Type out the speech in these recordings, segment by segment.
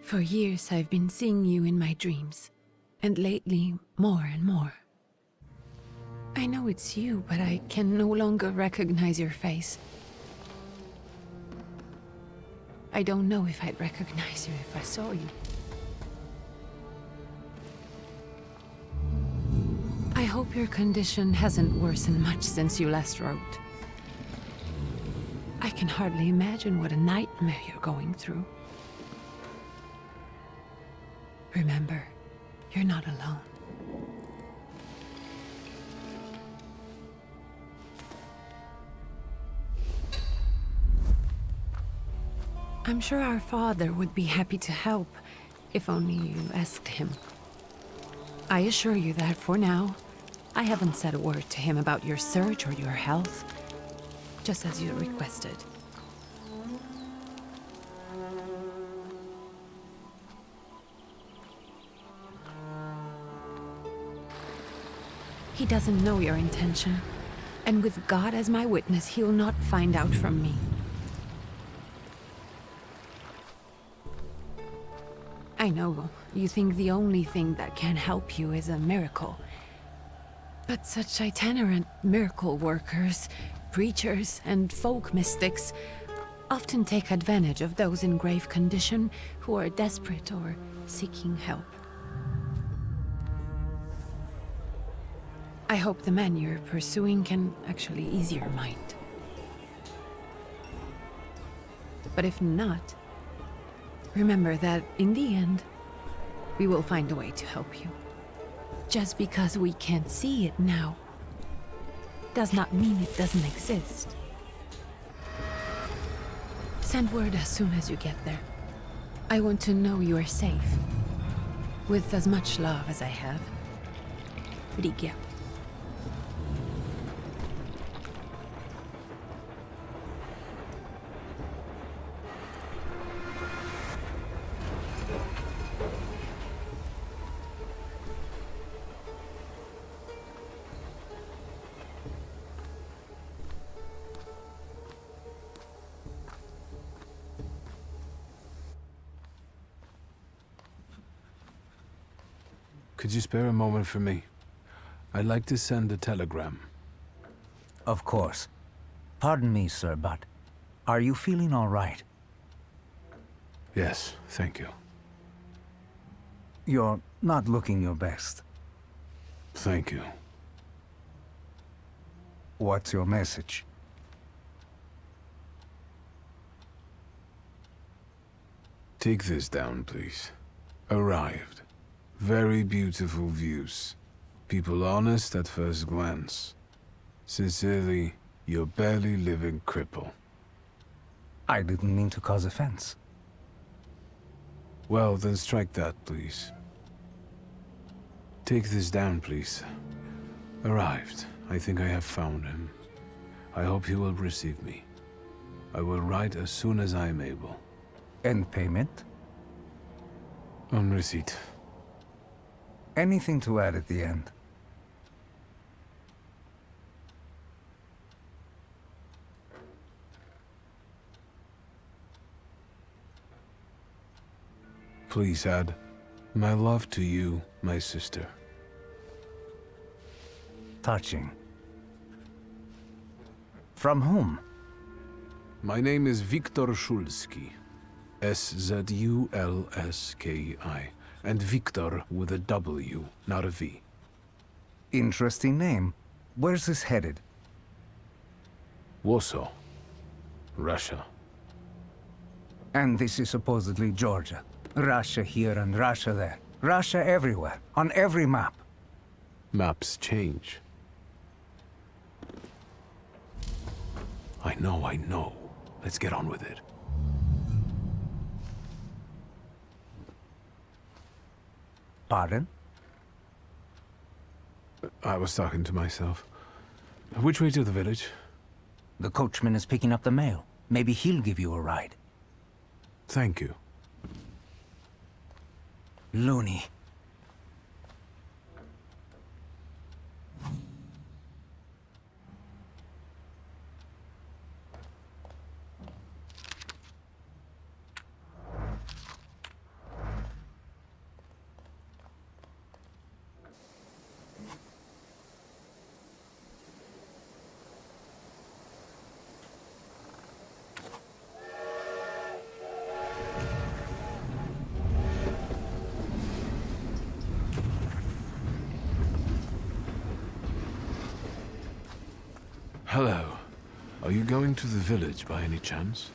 For years I've been seeing you in my dreams, and lately more and more. I know it's you, but I can no longer recognize your face. I don't know if I'd recognize you if I saw you. I hope your condition hasn't worsened much since you last wrote. I can hardly imagine what a nightmare you're going through. Remember, you're not alone. I'm sure our father would be happy to help, if only you asked him. I assure you that for now, I haven't said a word to him about your search or your health, just as you requested. He doesn't know your intention, and with God as my witness, he'll not find out from me. I know you think the only thing that can help you is a miracle. But such itinerant miracle workers, preachers, and folk mystics often take advantage of those in grave condition who are desperate or seeking help. I hope the man you're pursuing can actually ease your mind. But if not, remember that in the end, we will find a way to help you. Just because we can't see it now, does not mean it doesn't exist. Send word as soon as you get there. I want to know you are safe. With as much love as I have. Rigia. Could you spare a moment for me? I'd like to send a telegram. Of course. Pardon me, sir, but are you feeling all right? Yes, thank you. You're not looking your best. Thank you. What's your message? Take this down, please. Arrived. Very beautiful views. People honest at first glance. Sincerely, your barely living cripple. I didn't mean to cause offense. Well, then strike that, please. Take this down, please. Arrived. I think I have found him. I hope he will receive me. I will write as soon as I am able. And payment? On receipt. Anything to add at the end? Please add, my love to you, my sister. Touching. From whom? My name is Viktor Szulski. S-Z-U-L-S-K-I. And Victor with a W, not a V. Interesting name. Where's this headed? Warsaw. Russia. And this is supposedly Georgia. Russia here and Russia there. Russia everywhere, on every map. Maps change. I know. Let's get on with it. Pardon? I was talking to myself. Which way to the village? The coachman is picking up the mail. Maybe he'll give you a ride. Thank you. Loony. Hello. Are you going to the village by any chance?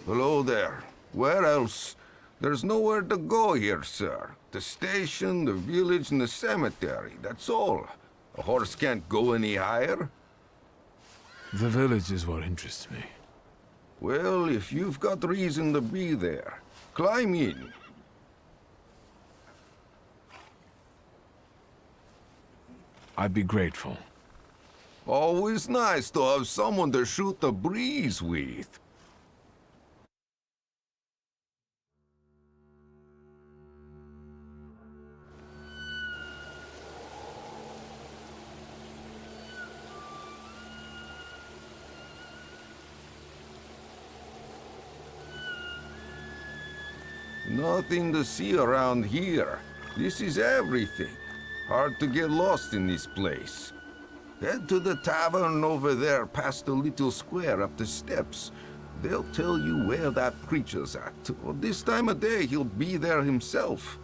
Hello there. Where else? There's nowhere to go here, sir. The station, the village, and the cemetery, that's all. A horse can't go any higher. The village is what interests me. Well, if you've got reason to be there, climb in. I'd be grateful. Always nice to have someone to shoot the breeze with. Nothing to see around here. This is everything. Hard to get lost in this place. Head to the tavern over there past the little square up the steps. They'll tell you where that creature's at. Or this time of day, he'll be there himself.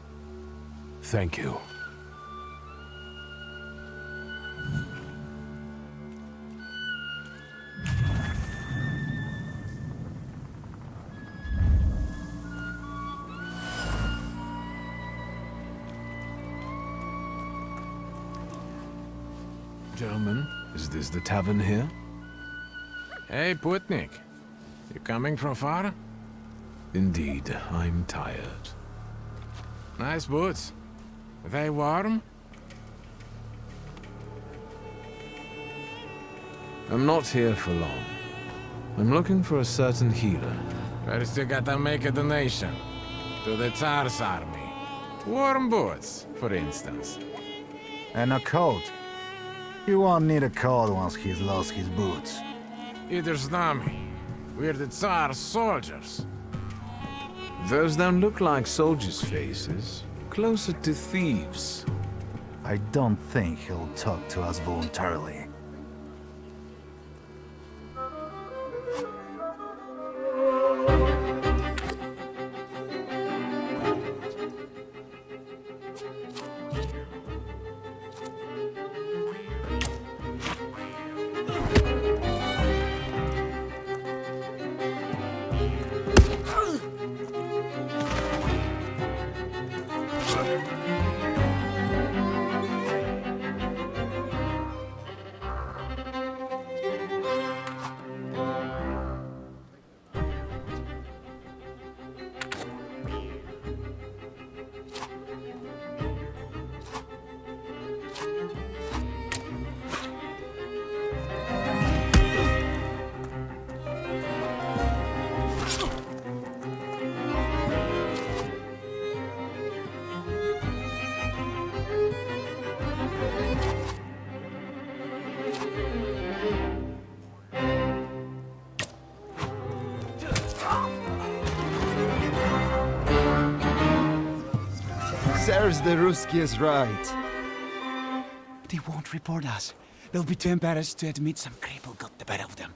Thank you. Gentlemen, is this the tavern here? Hey, Putnik. You coming from far? Indeed, I'm tired. Nice boots. Are they warm? I'm not here for long. I'm looking for a certain healer. First you gotta make a donation. To the Tsar's army. Warm boots, for instance. And a coat. You won't need a coat once he's lost his boots. Either Znami. We're the Tsar's soldiers. Those don't look like soldiers' faces. Closer to thieves. I don't think he'll talk to us voluntarily. There's the Ruski is right. They won't report us. They'll be too embarrassed to admit some cripple got the better of them.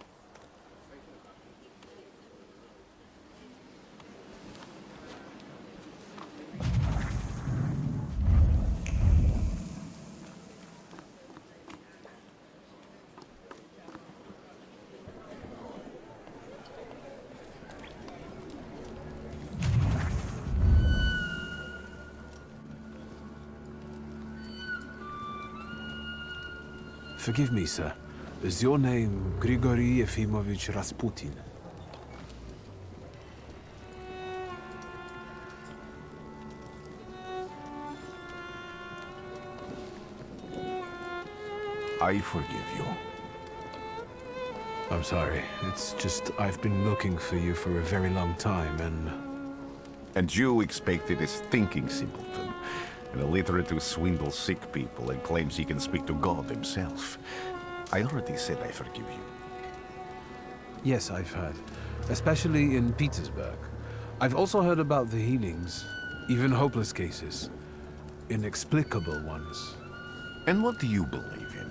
Forgive me, sir. Is your name Grigory Yefimovich Rasputin? I forgive you. I'm sorry. It's just I've been looking for you for a very long time, And you expected this thinking simpleton, an illiterate who swindles sick people and claims he can speak to God himself. I already said I forgive you. Yes, I've heard. Especially in Petersburg. I've also heard about the healings, even hopeless cases. Inexplicable ones. And what do you believe in?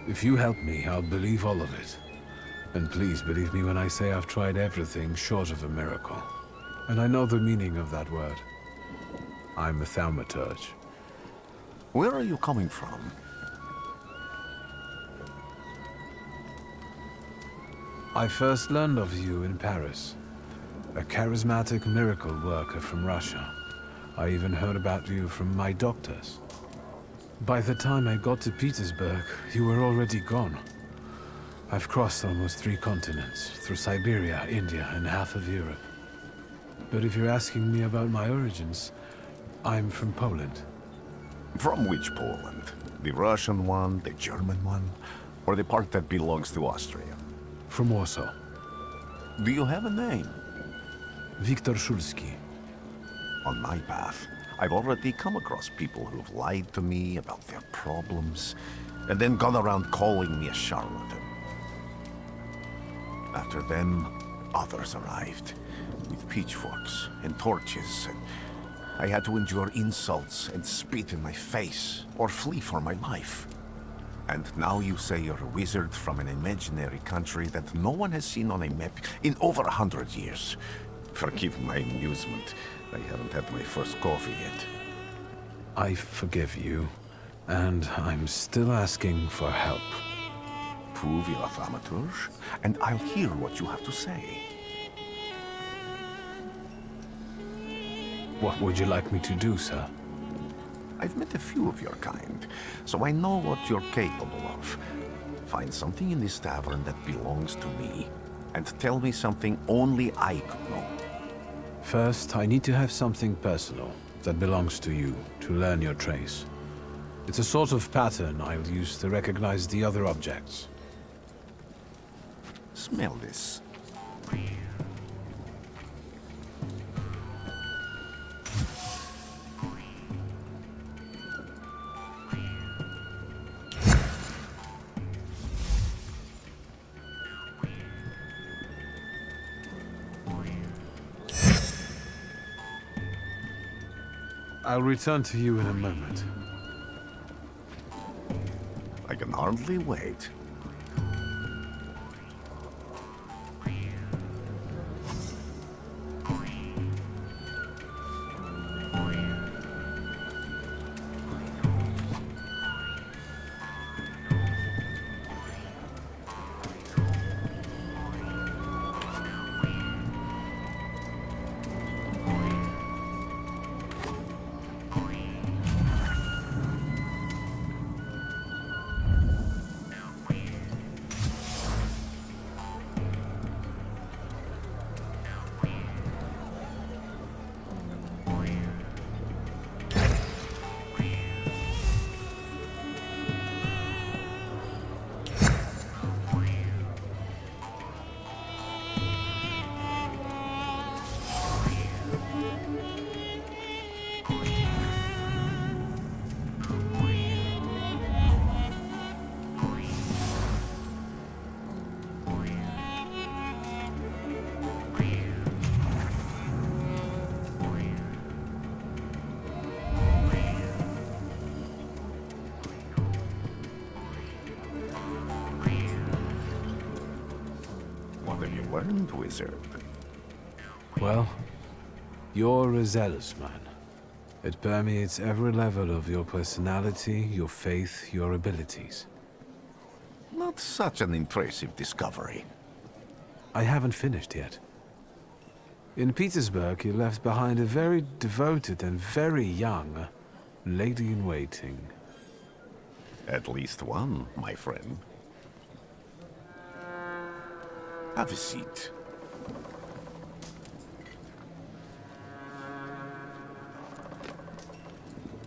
If you help me, I'll believe all of it. And please believe me when I say I've tried everything short of a miracle. And I know the meaning of that word. I'm a Thaumaturge. Where are you coming from? I first learned of you in Paris. A charismatic miracle worker from Russia. I even heard about you from my doctors. By the time I got to Petersburg, you were already gone. I've crossed almost 3 continents, through Siberia, India, and half of Europe. But if you're asking me about my origins, I'm from Poland. From which Poland? The Russian one, the German one, or the part that belongs to Austria? From Warsaw. Do you have a name? Wiktor Szulski. On my path, I've already come across people who've lied to me about their problems, and then gone around calling me a charlatan. After them, others arrived, with pitchforks and torches, and I had to endure insults and spit in my face, or flee for my life. And now you say you're a wizard from an imaginary country that no one has seen on a map in over 100 years. Forgive my amusement. I haven't had my first coffee yet. I forgive you, and I'm still asking for help. Prove you're a Thaumaturge, and I'll hear what you have to say. What would you like me to do, sir? I've met a few of your kind, so I know what you're capable of. Find something in this tavern that belongs to me, and tell me something only I could know. First, I need to have something personal that belongs to you to learn your trace. It's a sort of pattern I'll use to recognize the other objects. Smell this. I'll return to you in a moment. I can hardly wait. Learned, wizard. Well, you're a zealous man. It permeates every level of your personality, your faith, your abilities. Not such an impressive discovery. I haven't finished yet. In Petersburg, you left behind a very devoted and very young lady-in-waiting. At least one, my friend. Have a seat.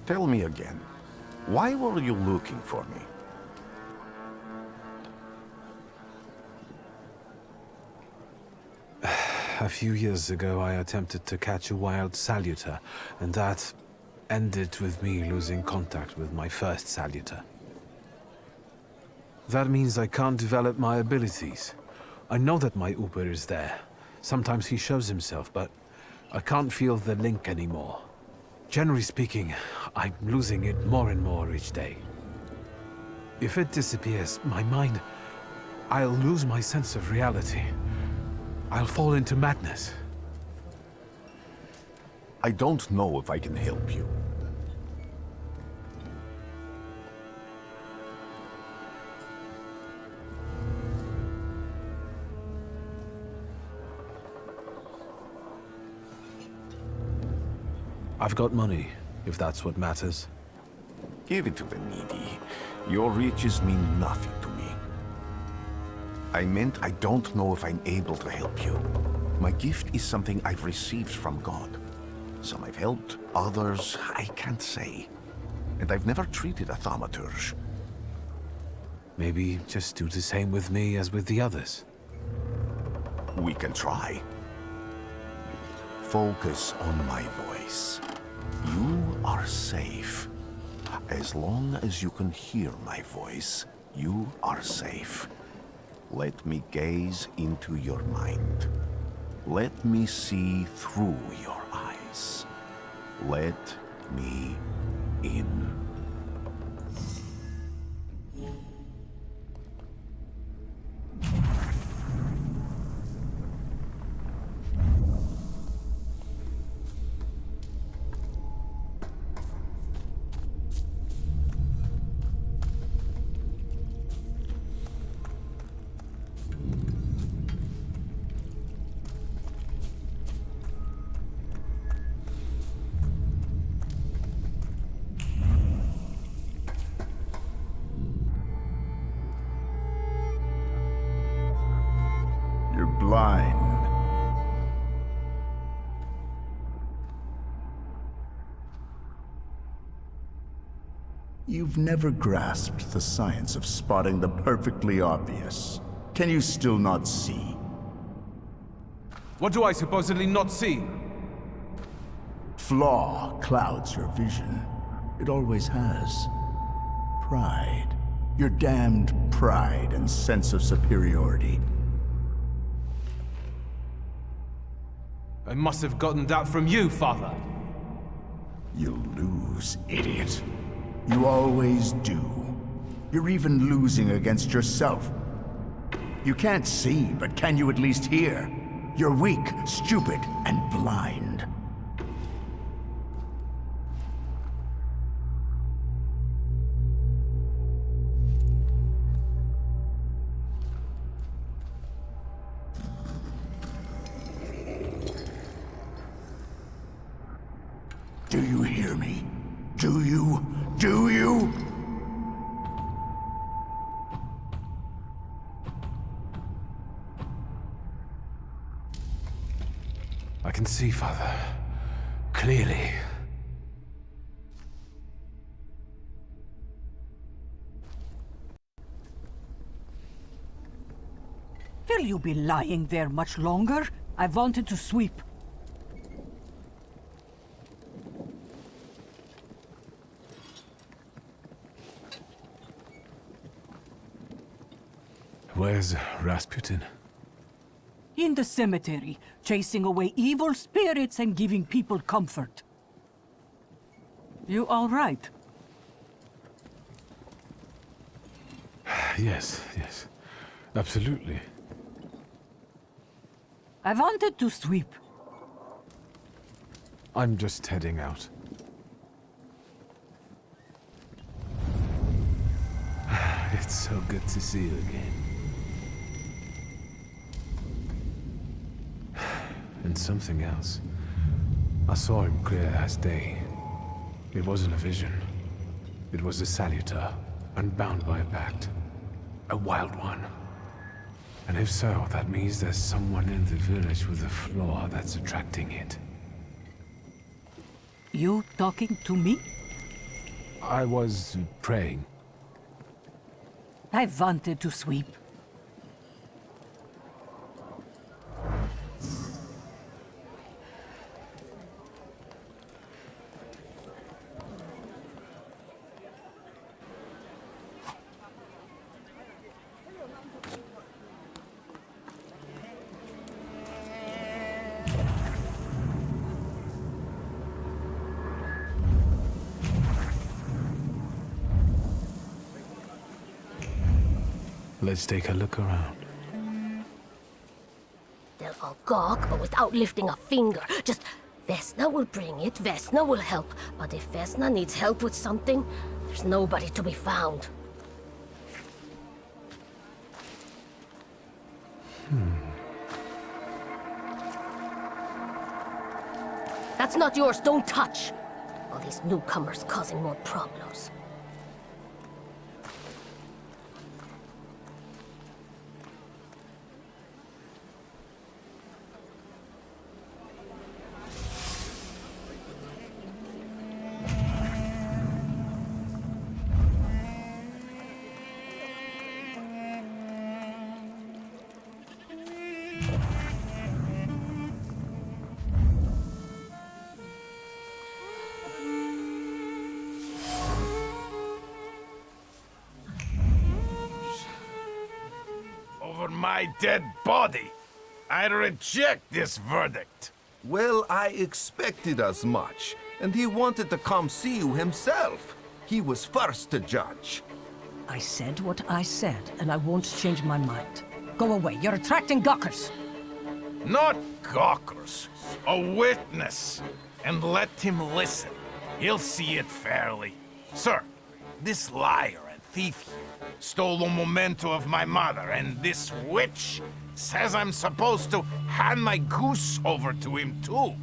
Tell me again, why were you looking for me? A few years ago, I attempted to catch a wild Salutor, and that ended with me losing contact with my first Salutor. That means I can't develop my abilities. I know that my Uber is there. Sometimes he shows himself, but I can't feel the link anymore. Generally speaking, I'm losing it more and more each day. If it disappears, my mind... I'll lose my sense of reality. I'll fall into madness. I don't know if I can help you. I've got money, if that's what matters. Give it to the needy. Your riches mean nothing to me. I meant I don't know if I'm able to help you. My gift is something I've received from God. Some I've helped, others I can't say. And I've never treated a thaumaturge. Maybe just do the same with me as with the others. We can try. Focus on my voice. You are safe. As long as you can hear my voice, you are safe. Let me gaze into your mind. Let me see through your eyes. Let me in. Blind. You've never grasped the science of spotting the perfectly obvious. Can you still not see? What do I supposedly not see? Flaw clouds your vision. It always has. Pride. Your damned pride and sense of superiority. I must have gotten that from you, Father. You'll lose, idiot. You always do. You're even losing against yourself. You can't see, but can you at least hear? You're weak, stupid, and blind. Do you hear me? Do you? Do you? I can see, Father. Clearly. Will you be lying there much longer? I wanted to sweep. Where's Rasputin? In the cemetery, chasing away evil spirits and giving people comfort. You all right? Yes, absolutely. I wanted to sweep. I'm just heading out. It's so good to see you again. And something else. I saw him clear as day. It wasn't a vision. It was a Salutor, unbound by a pact. A wild one. And if so, that means there's someone in the village with a flaw that's attracting it. You talking to me? I was praying. I wanted to sweep. Let's take a look around. They'll all gawk, but without lifting a finger. Just, Vesna will bring it, Vesna will help. But if Vesna needs help with something, there's nobody to be found. That's not yours, don't touch! All these newcomers causing more problems. My dead body. I reject this verdict. Well, I expected as much, and he wanted to come see you himself. He was first to judge. I said what I said, and I won't change my mind. Go away, you're attracting gawkers. Not gawkers, a witness. And let him listen. He'll see it fairly. Sir, this liar and thief here stole a memento of my mother, and this witch says I'm supposed to hand my goose over to him too.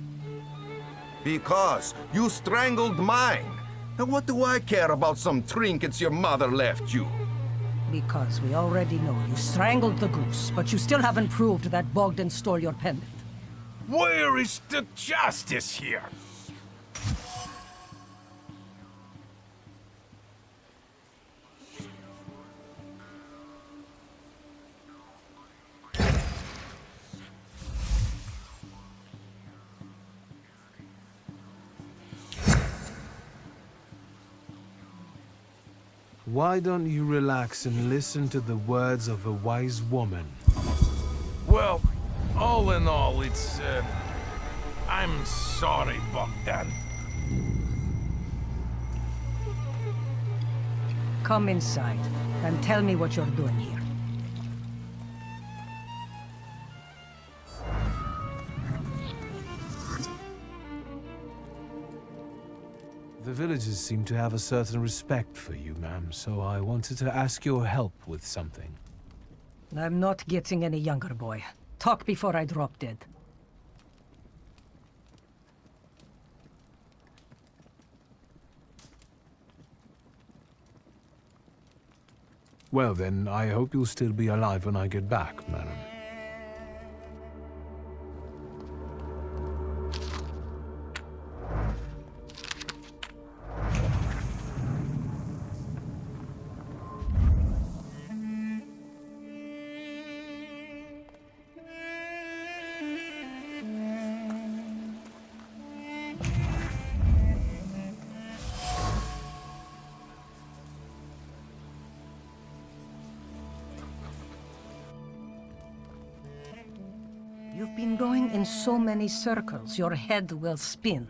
Because you strangled mine. And what do I care about some trinkets your mother left you? Because we already know you strangled the goose, but you still haven't proved that Bogdan stole your pendant. Where is the justice here? Why don't you relax and listen to the words of a wise woman? Well, all in all, it's, I'm sorry, Bogdan. Come inside, and tell me what you're doing here. The villagers seem to have a certain respect for you, ma'am, so I wanted to ask your help with something. I'm not getting any younger, boy. Talk before I drop dead. Well then, I hope you'll still be alive when I get back, madam. You've been going in so many circles, your head will spin.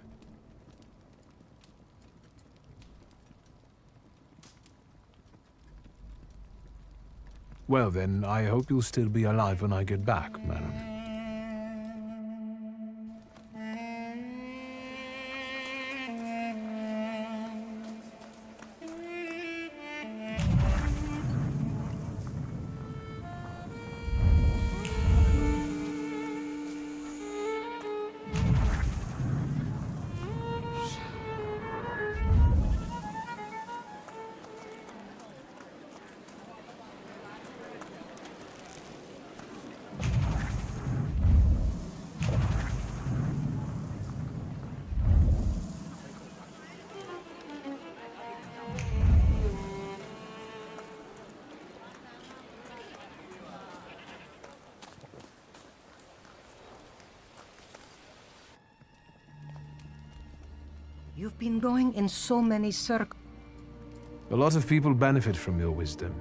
Well then, I hope you'll still be alive when I get back, madam. You've been going in so many circles. A lot of people benefit from your wisdom.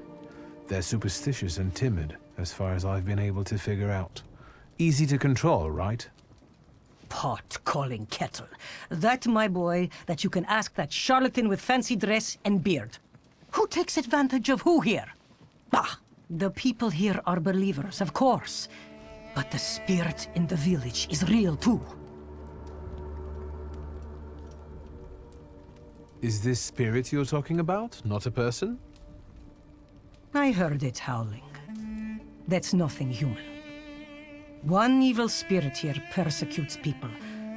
They're superstitious and timid, as far as I've been able to figure out. Easy to control, right? Pot calling kettle. That, my boy, that you can ask that charlatan with fancy dress and beard. Who takes advantage of who here? Bah! The people here are believers, of course. But the spirit in the village is real too. Is this spirit you're talking about, not a person? I heard it howling. That's nothing human. One evil spirit here persecutes people,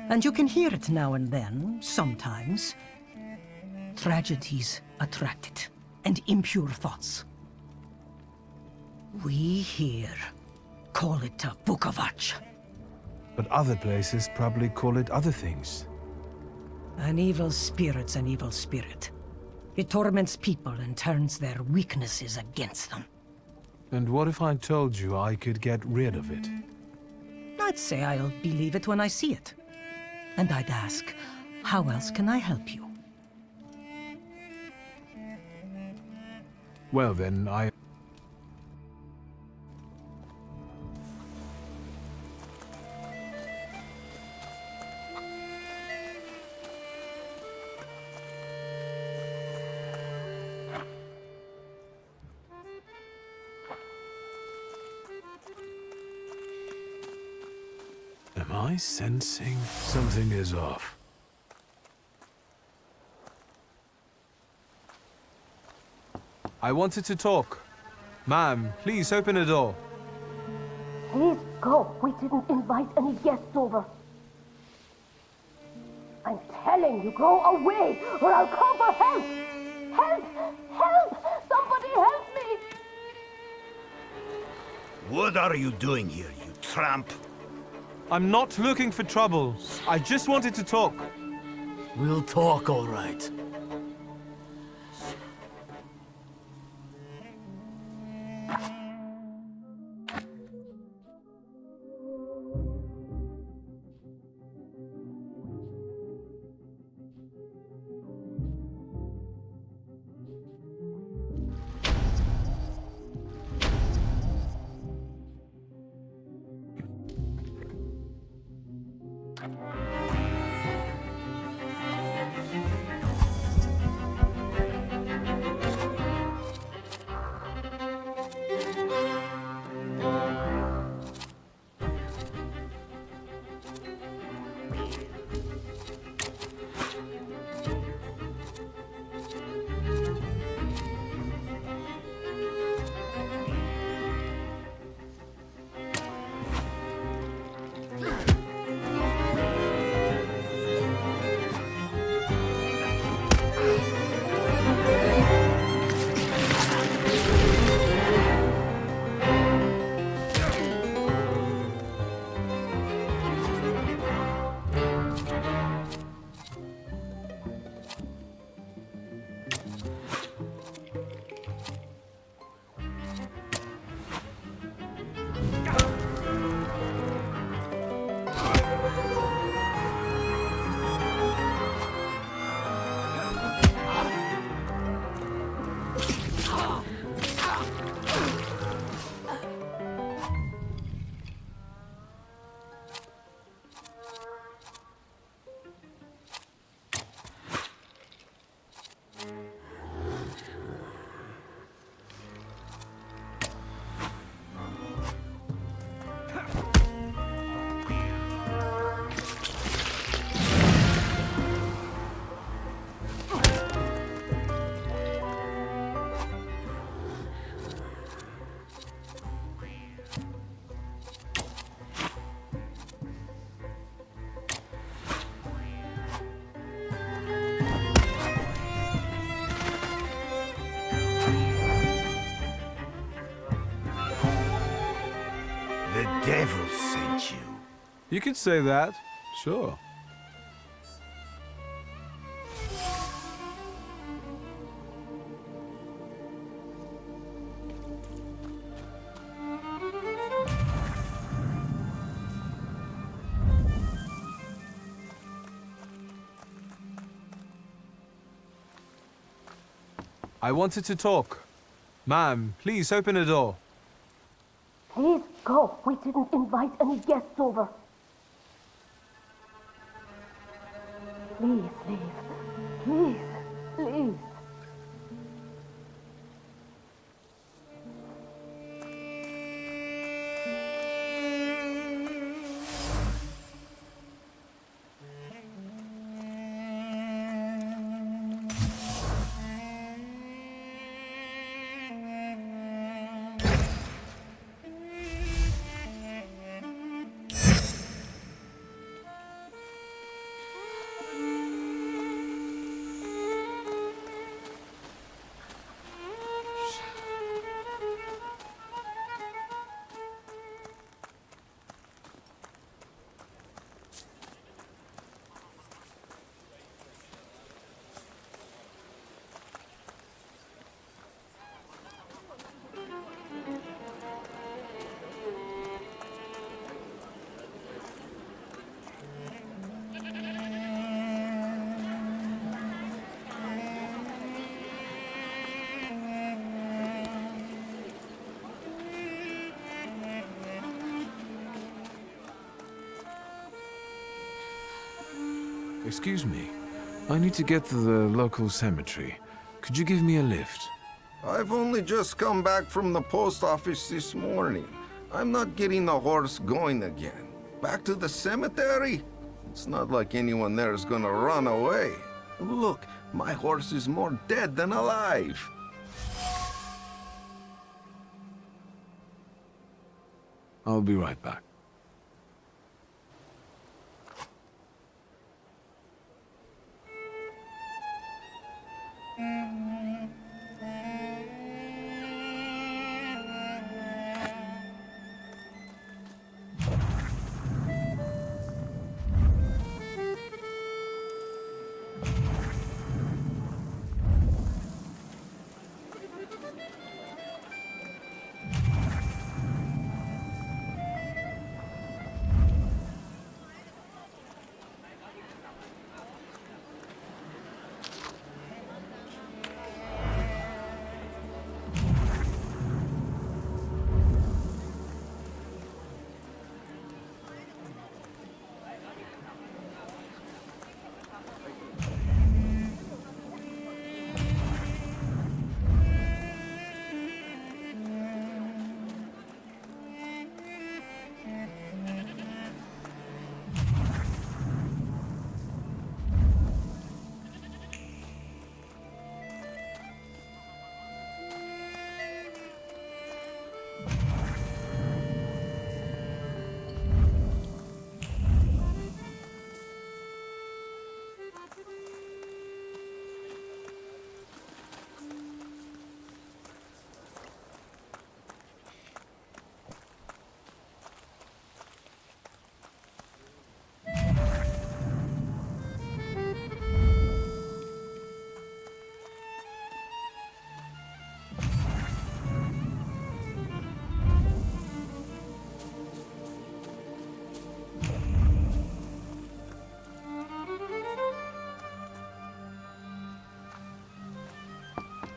and you can hear it now and then, sometimes. Tragedies attract it, and impure thoughts. We here call it a Bukavach. But other places probably call it other things. An evil spirit's an evil spirit. It torments people and turns their weaknesses against them. And what if I told you I could get rid of it? I'd say I'll believe it when I see it. And I'd ask, how else can I help you? Well then, Am I sensing something is off? I wanted to talk. Ma'am, please open the door. Please go. We didn't invite any guests over. I'm telling you, go away, or I'll call for help! Help! Help! Somebody help me! What are you doing here, you tramp? I'm not looking for trouble. I just wanted to talk. We'll talk, all right. Devil sent you. You could say that, sure. I wanted to talk. Ma'am, please open the door. Please go. We didn't invite any guests over. Please leave. Please, please. Excuse me. I need to get to the local cemetery. Could you give me a lift? I've only just come back from the post office this morning. I'm not getting the horse going again. Back to the cemetery? It's not like anyone there is gonna run away. Look, my horse is more dead than alive. I'll be right back.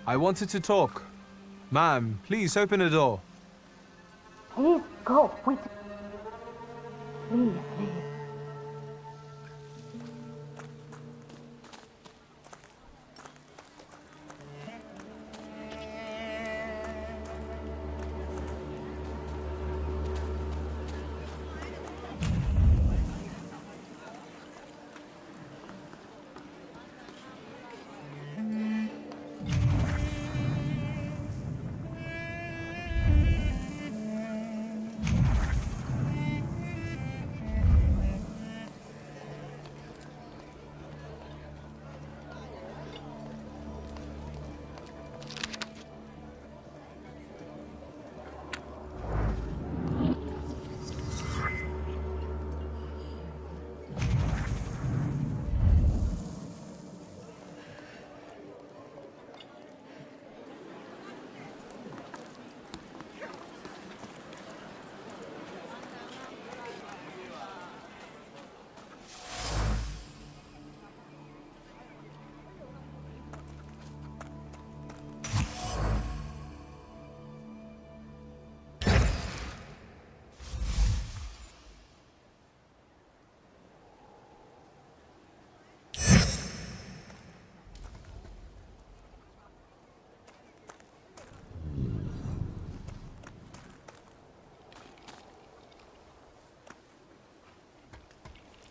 I wanted to talk. Ma'am, please open the door. Please go. Wait. Please, please.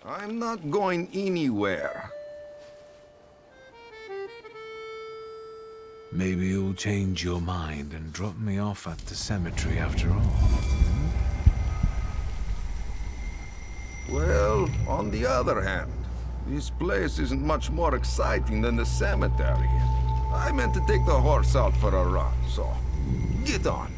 I'm not going anywhere. Maybe you'll change your mind and drop me off at the cemetery after all. Well, on the other hand, this place isn't much more exciting than the cemetery. I meant to take the horse out for a run, so get on.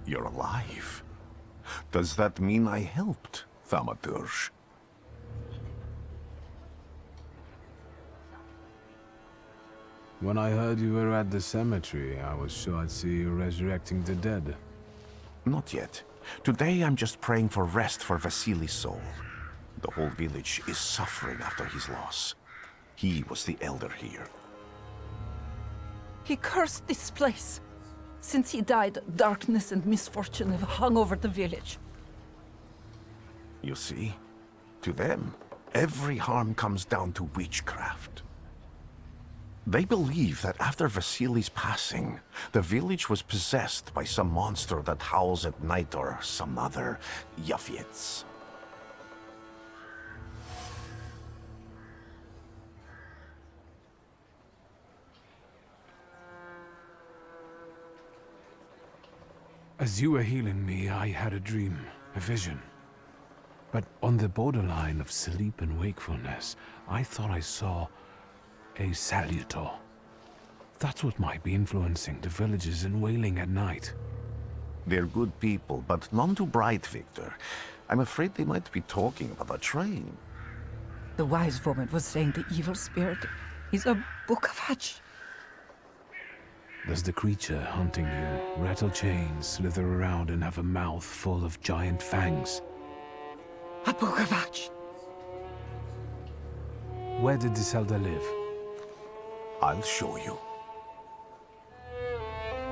You're alive. Does that mean I helped, Thaumaturge? When I heard you were at the cemetery, I was sure I'd see you resurrecting the dead. Not yet. Today I'm just praying for rest for Vasili's soul. The whole village is suffering after his loss. He was the elder here. He cursed this place. Since he died, darkness and misfortune have hung over the village. You see, to them, every harm comes down to witchcraft. They believe that after Vasili's passing, the village was possessed by some monster that howls at night or some other Yafiets. As you were healing me, I had a dream, a vision. But on the borderline of sleep and wakefulness, I thought I saw a Salutor. That's what might be influencing the villagers in Wailing at night. They're good people, but none too bright, Victor. I'm afraid they might be talking about a train. The wise woman was saying the evil spirit is a book of hatch. Does the creature hunting you rattle chains, slither around, and have a mouth full of giant fangs? A book of hatch. Where did this elder live? I'll show you.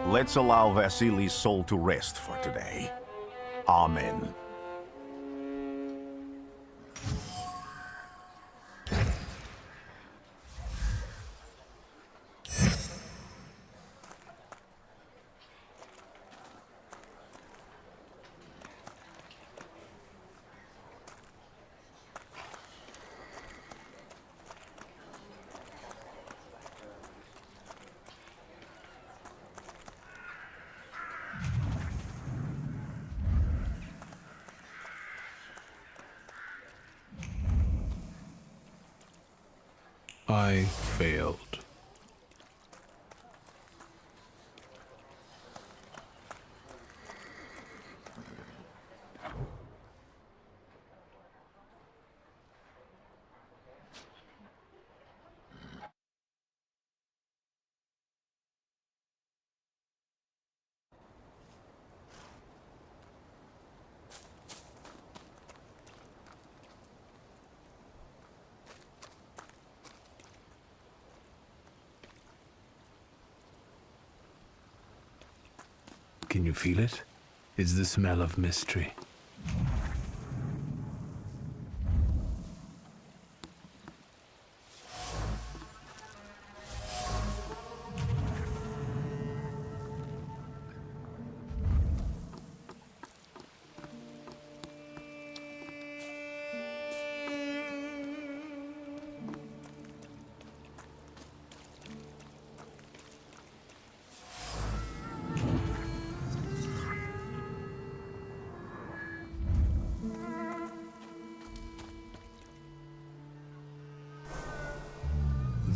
Let's allow Vasili's soul to rest for today. Amen. I failed. Can you feel it? It's the smell of mystery.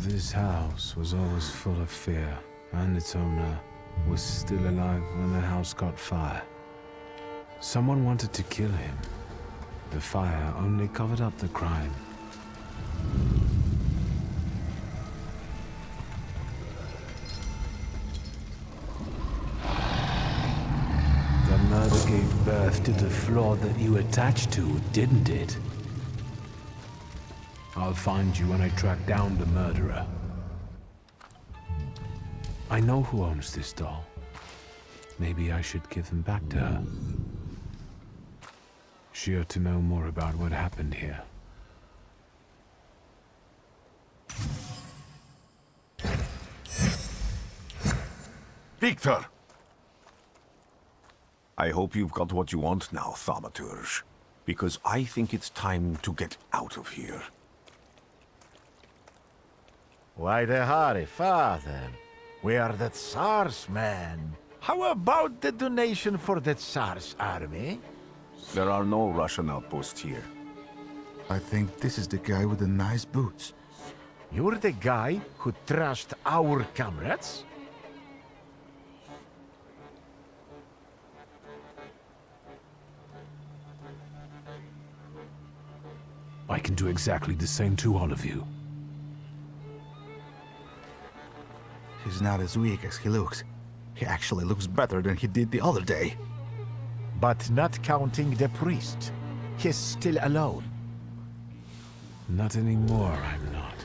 This house was always full of fear, and its owner was still alive when the house caught fire. Someone wanted to kill him. The fire only covered up the crime. The murder gave birth to the flaw that you attached to, didn't it? I'll find you when I track down the murderer. I know who owns this doll. Maybe I should give them back to her. She ought to know more about what happened here. Victor! I hope you've got what you want now, Thaumaturge. Because I think it's time to get out of here. Why the hurry, father? We are the Tsar's men. How about the donation for the Tsar's army? There are no Russian outposts here. I think this is the guy with the nice boots. You're the guy who trashed our comrades? I can do exactly the same to all of you. He's not as weak as he looks. He actually looks better than he did the other day. But not counting the priest. He's still alone. Not anymore, I'm not.